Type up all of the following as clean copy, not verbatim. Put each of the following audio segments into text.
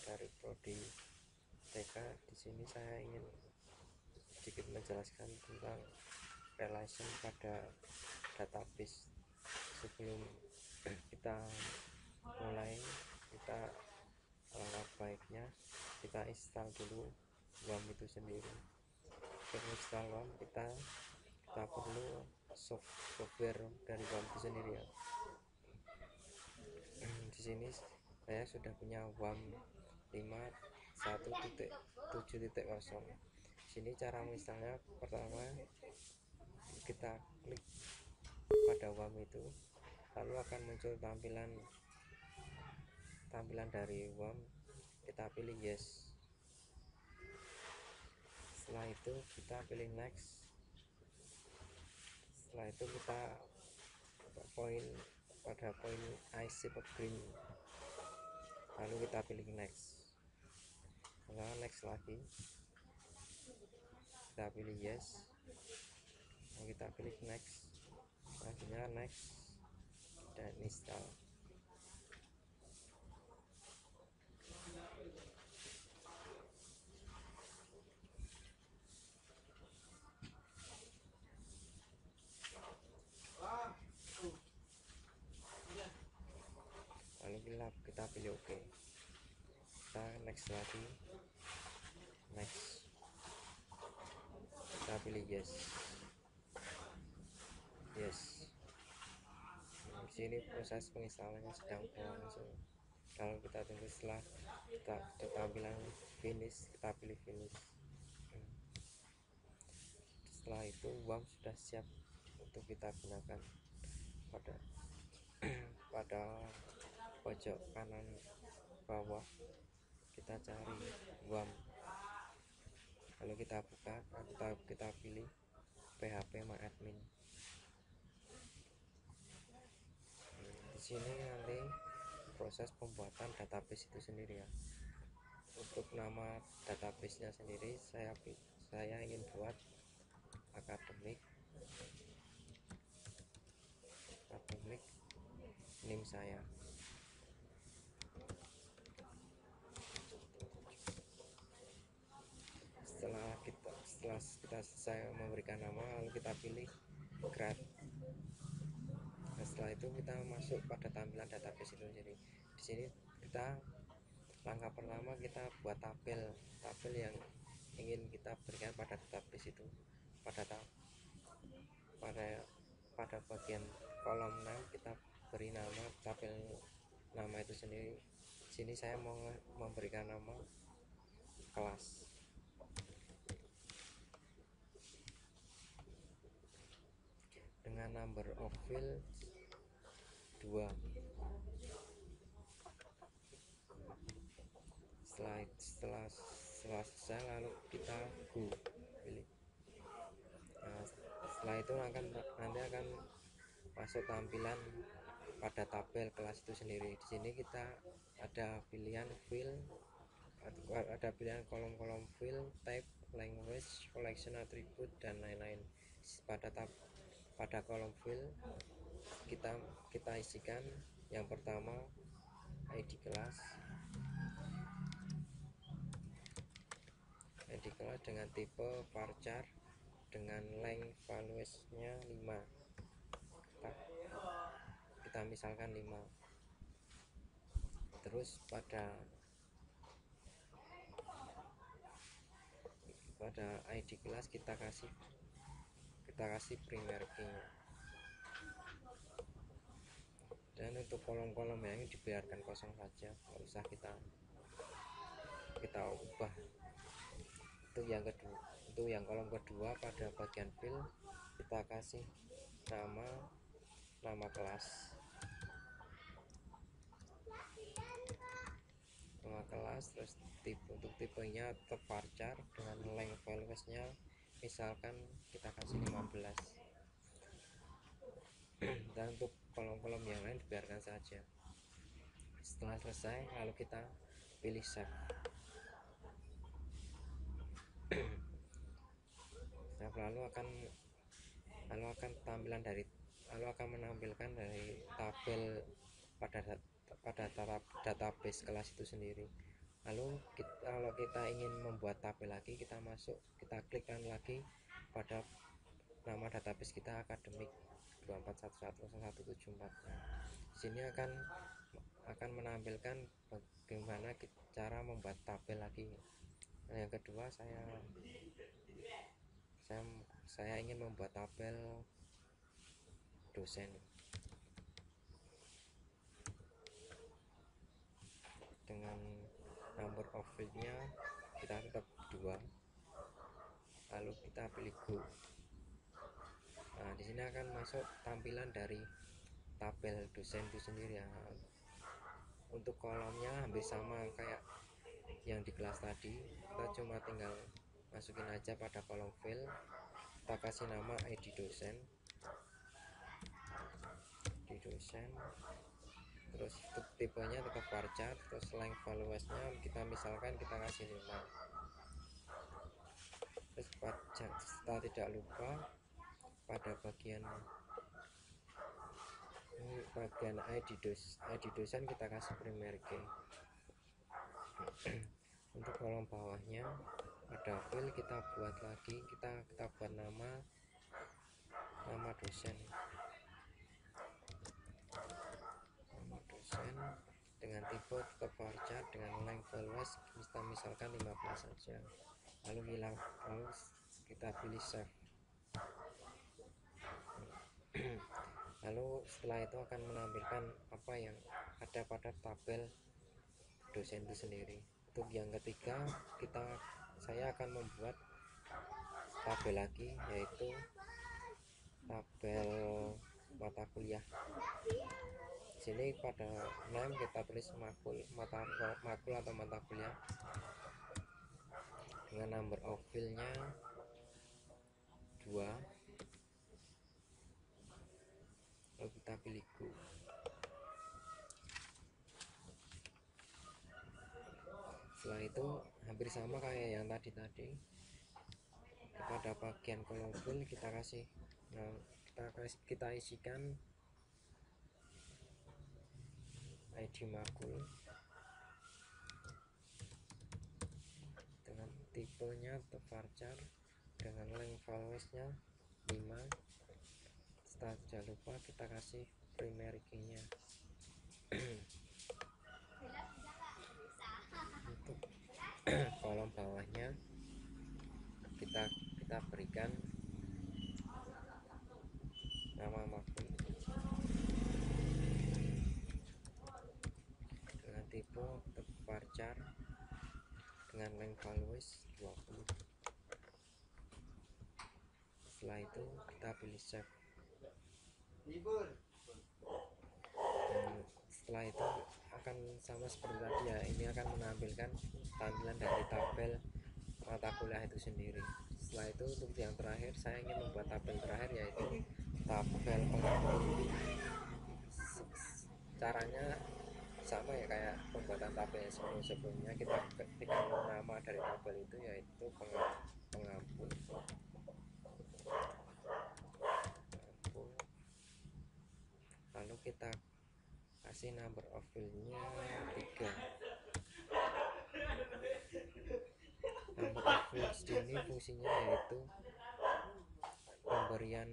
dari prodi TK. Di sini saya ingin sedikit menjelaskan tentang relation pada database. Sebelum kita mulai, kita alangkah baiknya kita install dulu WAM itu sendiri. Untuk install WAM kita perlu software dari WAM itu sendiri ya. Di sini saya sudah punya WAM 51.7.0. Sini cara menginstalnya, pertama kita klik pada WAM itu, lalu akan muncul tampilan dari WAM. Kita pilih yes. Setelah itu kita pilih next. Setelah itu kita pada poin I save a green, lalu kita pilih next. Setelah next lagi kita pilih yes, lalu kita pilih next, selanjutnya next dan install. Lalu kita pilih OK. Kita next lagi, next, kita pilih yes. Di sini proses penginstalannya sedang berlangsung. Kalau kita tunggu, setelah kita tampilan finish, kita pilih finish. Setelah itu WAM sudah siap untuk kita gunakan. Pada pojok kanan bawah kita cari WAM, lalu kita buka, kita pilih PHP MyAdmin. Di sini nanti proses pembuatan database itu sendiri ya. Untuk nama database nya sendiri saya ingin buat akademik name saya. Setelah kita selesai memberikan nama, lalu kita pilih create. Setelah itu kita masuk pada tampilan database itu sendiri. Di sini langkah pertama kita buat tabel yang ingin kita berikan pada database itu. Pada bagian kolom 6 kita beri nama tabel nama itu sendiri. Di sini saya mau memberikan nama kelas. Dengan number of field 2. Setelah selesai, lalu kita go pilih. Setelah itu nanti akan masuk tampilan pada tabel kelas itu sendiri. Di sini kita ada pilihan field, ada pilihan kolom-kolom field, type, language, collection, attribute, dan lain-lain. Pada kolom field kita isikan yang pertama ID kelas dengan tipe varchar dengan length values-nya 5. Kita misalkan 5. Terus pada ID kelas kita kasih primary key. Dan untuk kolom-kolom yang dibiarkan kosong saja, nggak usah kita ubah. Untuk yang kolom kedua, pada bagian field kita kasih nama kelas, terus untuk tipenya tetap varchar dengan length values-nya misalkan kita kasih 15. Dan untuk kolom-kolom yang lain dibiarkan saja. Setelah selesai, lalu kita pilih save. lalu akan menampilkan dari tabel pada database kelas itu sendiri. Lalu kalau kita ingin membuat tabel lagi, kita klikkan lagi pada nama database kita akademik 2411011744. Sini akan menampilkan bagaimana cara membuat tabel lagi. Nah, yang kedua saya ingin membuat tabel dosen dengan number of field-nya kita tetap 2, lalu kita pilih go. Nah, di sini akan masuk tampilan dari tabel dosen itu sendiri ya. Untuk kolomnya hampir sama kayak yang di kelas tadi, kita cuma tinggal masukin aja pada kolom file, kita kasih nama ID dosen, terus tipenya tetap varchar, terus length valuesnya kita misalkan kita kasih 5. Terus setelah tidak lupa pada bagian ID dosen kita kasih primary key. Untuk kolom bawahnya ada file, kita buat lagi, kita buat nama dosen dengan tipe tetap varchar, dengan length values kita misalkan 15 saja. Lalu kita pilih save. Lalu setelah itu akan menampilkan apa yang ada pada tabel dosen itu sendiri. Untuk yang ketiga saya akan membuat tabel lagi, yaitu tabel mata kuliah. Di sini pada name kita tulis makul atau mata kuliah dengan number of field-nya 2, lalu kita pilih go. Setelah itu hampir sama kayak yang tadi pada bagian kolom field kita isikan ID makul dengan tipenya tetap varchar, dengan length valuesnya 5. Setelah jangan lupa kita kasih primary key-nya. Untuk kolom bawahnya kita berikan nama makul dengan tipe varchar, dengan length values 20. Setelah itu kita pilih save. Setelah itu akan sama seperti tadi ya, ini akan menampilkan tampilan dari tabel mata kuliah itu sendiri. Setelah itu untuk yang terakhir saya ingin membuat tabel terakhir, yaitu tabel pengampu. Caranya sama ya kayak pembuatan tabel sebelumnya, kita ketikkan nama dari tabel itu, yaitu pengampu. Lalu kita kasih number of field-nya 3. Number of fields ini fungsinya yaitu pemberian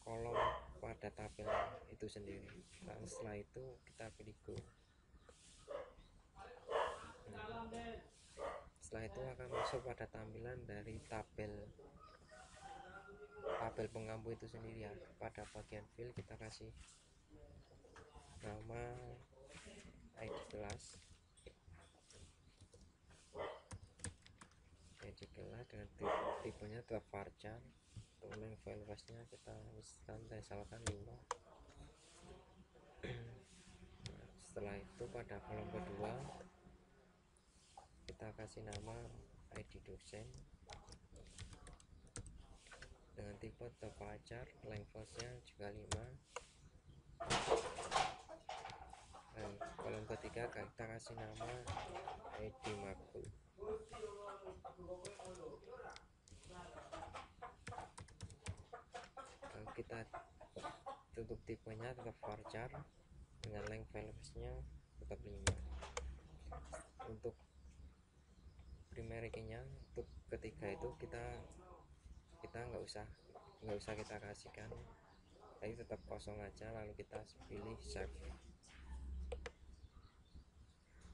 kolom pada tabel itu sendiri. Nah, setelah itu kita pilih go. Setelah itu akan masuk pada tampilan dari tabel pengampu itu sendiri ya. Pada bagian field kita kasih nama ID kelas dengan tipenya tetap varchar. Untuk length valuesnya kita misalkan 5. Setelah itu pada kolom kedua kita kasih nama ID dosen dengan tipe tetap varchar, length valuesnya juga 5. Dan kolom ketiga kita kasih nama ID makul. Dan kita tutup tipenya tetap varchar dengan length valuesnya tetap 5. Untuk key-nya untuk ketiga itu kita nggak usah kita kasihkan, tapi tetap kosong aja, lalu kita pilih save.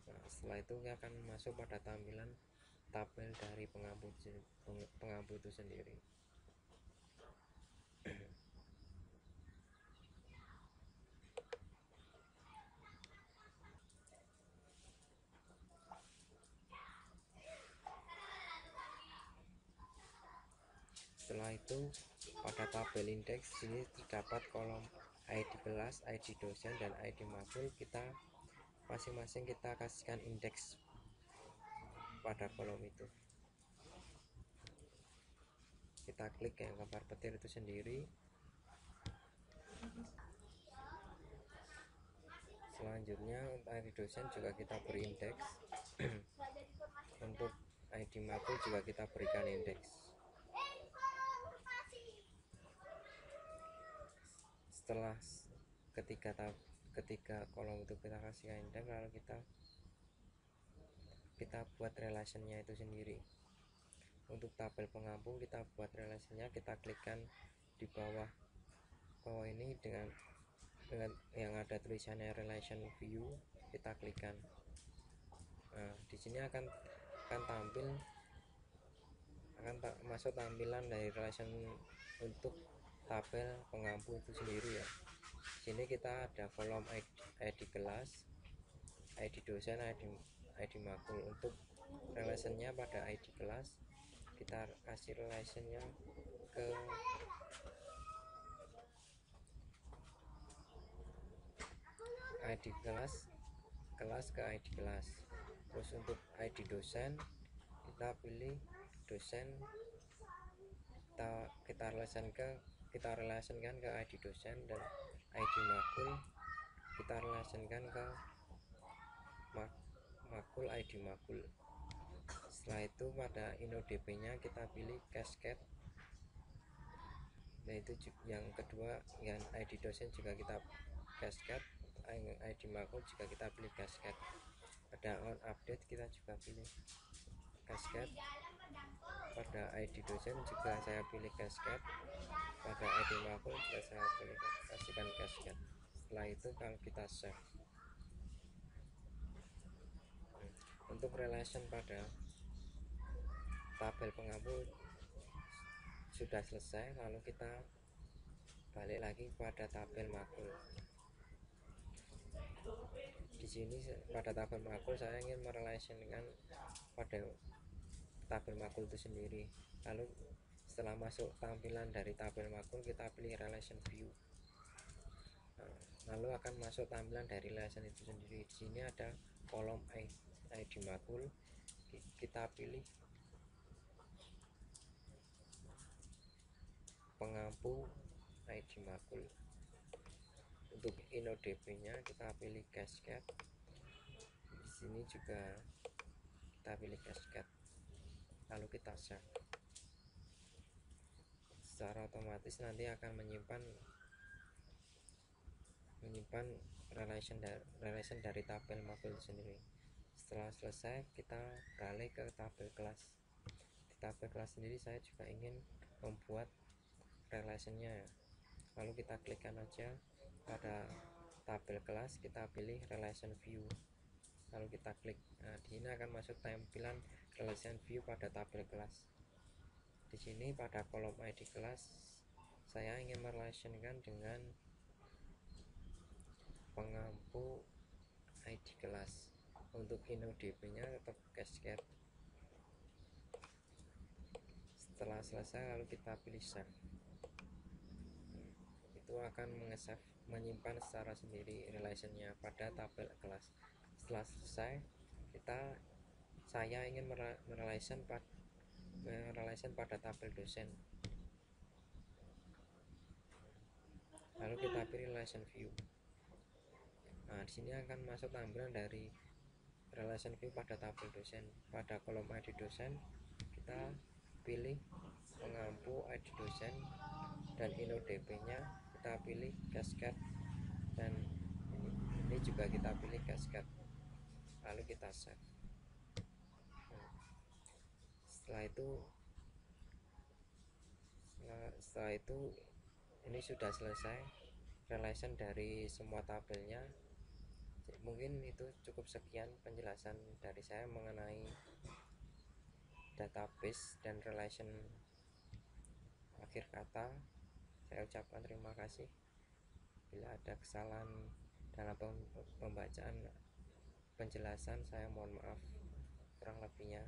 Nah, setelah itu kita akan masuk pada tampilan tabel dari pengampu itu sendiri. Setelah itu pada tabel indeks ini terdapat kolom ID kelas, ID dosen, dan ID makul. Kita masing-masing kita kasihkan indeks pada kolom itu. Kita klik yang gambar petir itu sendiri. Selanjutnya ID dosen juga kita beri indeks. Untuk ID makul juga kita berikan indeks. Setelah ketiga kolom itu kita kasih indeks, lalu kita buat relationnya itu sendiri. Untuk tabel pengampu kita buat relationnya, kita klikkan di bawah ini dengan yang ada tulisannya relation view, kita klikkan. Nah, di sini akan masuk tampilan dari relation untuk tabel pengampu itu sendiri ya. Sini kita ada kolom ID kelas, ID dosen, ID makul. Untuk relationnya pada ID kelas kita kasih relationnya ke ID kelas ke ID kelas. Terus untuk ID dosen kita pilih dosen, kita relationkan ke ID dosen, dan ID makul kita relationkan ke makul ID makul. Setelah itu pada InnoDB nya kita pilih cascade, yaitu yang kedua. Yang ID dosen juga kita cascade, ID makul juga kita pilih cascade. Pada on update kita juga pilih cascade. Pada ID dosen juga saya pilih cascade, pada ID makul juga saya pilih kasihkan cascade. Setelah itu kalau kita save. Untuk relation pada tabel pengampu sudah selesai, lalu kita balik lagi pada tabel makul. Di sini pada tabel makul saya ingin merelationkan pada tabel makul itu sendiri. Lalu setelah masuk tampilan dari tabel makul kita pilih relation view. Lalu akan masuk tampilan dari relation itu sendiri. Di sini ada kolom ID makul, kita pilih pengampu ID makul. Untuk InnoDB nya kita pilih cascade. Di sini juga kita pilih cascade, lalu kita save. Secara otomatis nanti akan menyimpan relation dari tabel makul sendiri. Setelah selesai kita beralih ke tabel kelas. Di tabel kelas sendiri saya juga ingin membuat relationnya, lalu kita klikkan aja pada tabel kelas, kita pilih relation view, lalu kita klik. Nah, di sini akan masuk tampilan relation view pada tabel kelas. Di sini pada kolom ID kelas saya ingin merelationkan dengan pengampu ID kelas. Untuk InnoDB nya tetap cascade. Setelah selesai lalu kita pilih save. Itu akan menyimpan secara sendiri relationnya pada tabel kelas. Setelah selesai saya ingin merelation pada tabel dosen, lalu kita pilih relation view. Nah, di sini akan masuk tampilan dari relation view pada tabel dosen. Pada kolom ID dosen kita pilih pengampu ID dosen, dan InnoDB nya kita pilih cascade, dan ini juga kita pilih cascade, lalu kita save. Setelah itu ini sudah selesai relation dari semua tabelnya. Mungkin itu cukup, sekian penjelasan dari saya mengenai database dan relation akhir kata. Saya ucapkan terima kasih. Bila ada kesalahan dalam pembacaan penjelasan, saya mohon maaf kurang lebihnya.